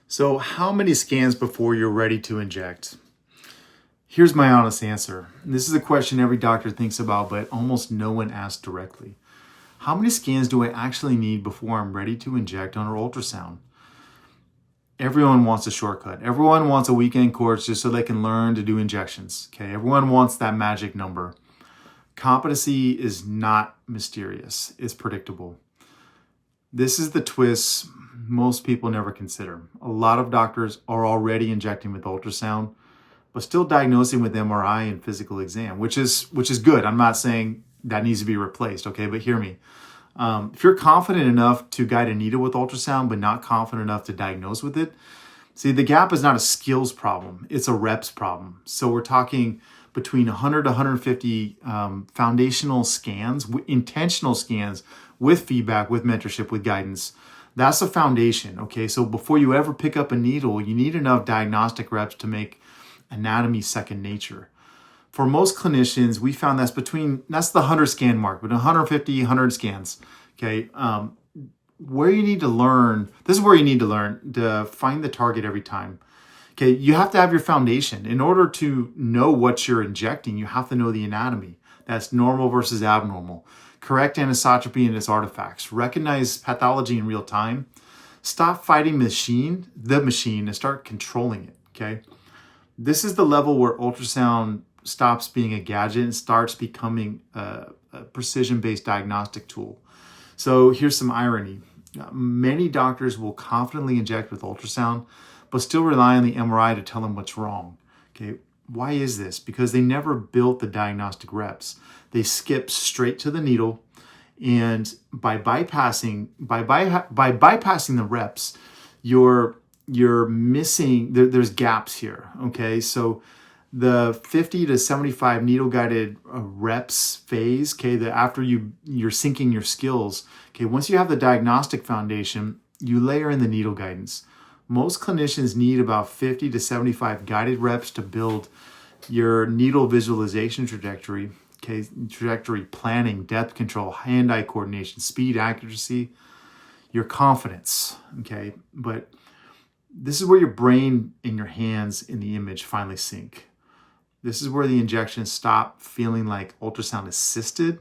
So how many scans before you're ready to inject? Here's my honest answer. This is a question every doctor thinks about, but almost no one asks directly. How many scans do I actually need before I'm ready to inject on an ultrasound? Everyone wants a shortcut. Everyone wants a weekend course just so they can learn to do injections. Okay, everyone wants that magic number. Competency is not mysterious. It's predictable. This is the twist most people never consider. A lot of doctors are already injecting with ultrasound, but still diagnosing with MRI and physical exam, which is good. I'm not saying that needs to be replaced, okay? But hear me. If you're confident enough to guide a needle with ultrasound, but not confident enough to diagnose with it, see, the gap is not a skills problem. It's a reps problem. So we're talking between 100 to 150 foundational scans, intentional scans with feedback, with mentorship, with guidance. That's a foundation, okay? So before you ever pick up a needle, you need enough diagnostic reps to make anatomy second nature. For most clinicians, we found that's the 100 scan mark, but 150, 100 scans, okay? Where you need to learn, this is where you need to learn to find the target every time. Okay, you have to have your foundation. In order to know what you're injecting, you have to know the anatomy. That's normal versus abnormal. Correct anisotropy and its artifacts. Recognize pathology in real time. Stop fighting the machine, and start controlling it, okay? This is the level where ultrasound stops being a gadget and starts becoming a precision-based diagnostic tool. So here's some irony. Many doctors will confidently inject with ultrasound, but still rely on the MRI to tell them what's wrong. Okay, why is this? Because they never built the diagnostic reps. They skip straight to the needle, and by bypassing the reps, you're missing. There's gaps here. Okay, so the 50 to 75 needle guided reps phase. Okay, after you're syncing your skills. Okay, once you have the diagnostic foundation, you layer in the needle guidance. Most clinicians need about 50 to 75 guided reps to build your needle visualization trajectory, okay, trajectory planning, depth control, hand-eye coordination, speed, accuracy, your confidence, okay? But this is where your brain and your hands in the image finally sync. This is where the injections stop feeling like ultrasound assisted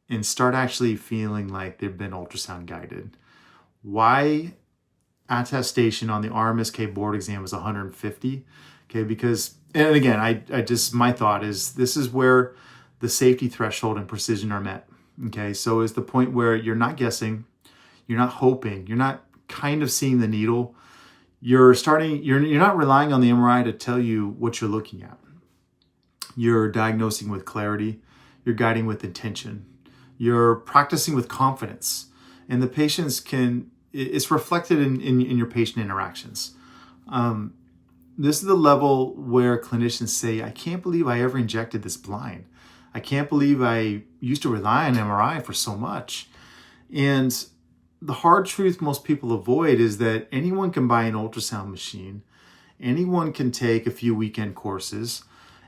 and start actually feeling like they've been ultrasound guided. Why attestation on the RMSK board exam is 150? Okay, because, and again, my thought is this is where the safety threshold and precision are met. Okay, so it's the point where you're not guessing, you're not hoping, you're not kind of seeing the needle. You're not relying on the MRI to tell you what you're looking at. You're diagnosing with clarity, you're guiding with intention, you're practicing with confidence, and the patients it's reflected in your patient interactions. This is the level where clinicians say, I can't believe I ever injected this blind. I can't believe I used to rely on MRI for so much. And the hard truth most people avoid is that anyone can buy an ultrasound machine. Anyone can take a few weekend courses.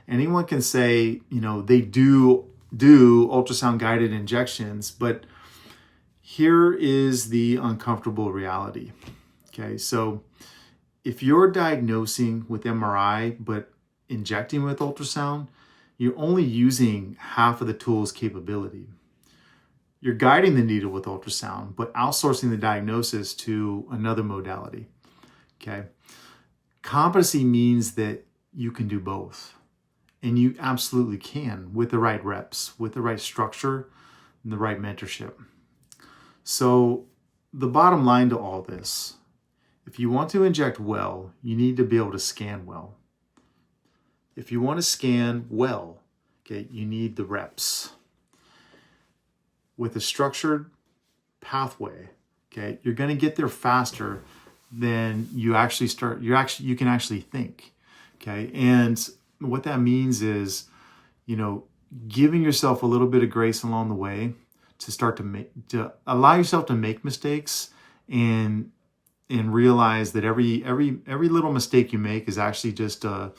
Anyone can say, they do ultrasound guided injections, but here is the uncomfortable reality. Okay, so if you're diagnosing with MRI but injecting with ultrasound, you're only using half of the tool's capability. You're guiding the needle with ultrasound, but outsourcing the diagnosis to another modality. Okay, competency means that you can do both. And you absolutely can with the right reps, with the right structure, and the right mentorship. So the bottom line to all this, if you want to inject well, you need to be able to scan well. If you want to scan well, okay, you need the reps. With a structured pathway, okay, you're going to get there faster than you can actually think. Okay, and what that means is, giving yourself a little bit of grace along the way to allow yourself to make mistakes and realize that every little mistake you make is actually just a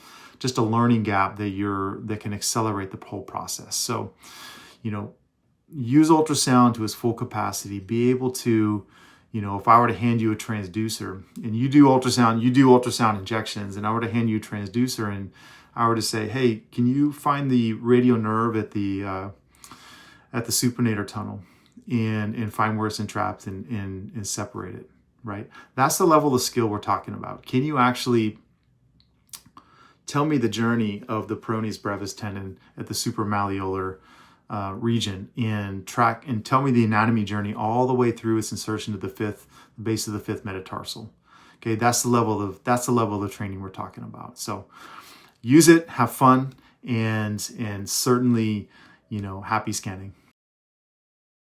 learning gap that can accelerate the whole process. So, use ultrasound to its full capacity. Be able to If I were to hand you a transducer and you do ultrasound injections, and I were to hand you a transducer and I were to say, hey, can you find the radial nerve at the supinator tunnel and find where it's entrapped and separate it, right? That's the level of skill we're talking about. Can you actually tell me the journey of the peroneus brevis tendon at the supramalleolar region and tell me the anatomy journey all the way through its insertion to the base of the fifth metatarsal? Okay, that's the level of training we're talking about. So use it, have fun, and certainly, happy scanning.